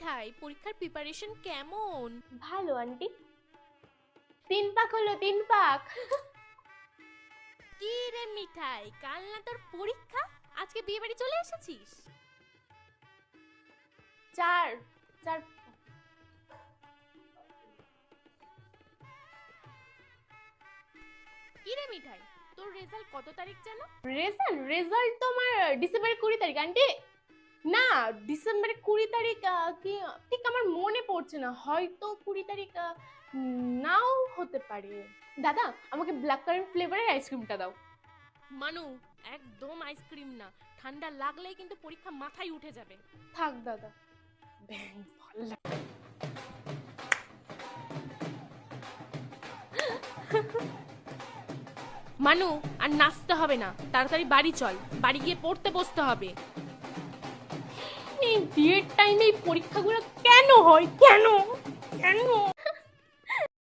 মিঠাই, পরীক্ষার প্রিপারেশন কেমন? ভালো আন্টি। 3 পাক হলো, 3 পাক। কি রে মিঠাই, কাল না তোর পরীক্ষা, আজকে বিয়ে বাড়ি চলে এসেছিস? 4 4। কি রে মিঠাই, তোর রেজাল্ট কত তারিখ জানো? রেজাল্ট তোমার ডিসেম্বরের 20 তারিখ আন্টি। না, ডিসেম্বরের 20 তারিখ কি ঠিক আমার মনে পড়ছে না, হয়তো 20 তারিখ নাও হতে পারে। দাদা, আমাকে ব্ল্যাক কারেন্ট ফ্লেভারের আইসক্রিমটা দাও। মানু, একদম আইসক্রিম না, ঠান্ডা লাগলেই কিন্তু পরীক্ষা মাথায় উঠে যাবে। থাক দাদা, ব্যাং ভালো লাগে। মানু, আর নাচতে হবে না, তাড়াতাড়ি বাড়ি চল, বাড়ি গিয়ে পড়তে বসতে হবে। এই বিয়ের টাইমে এই পরীক্ষাগুলো কেন হয়, কেন কেন?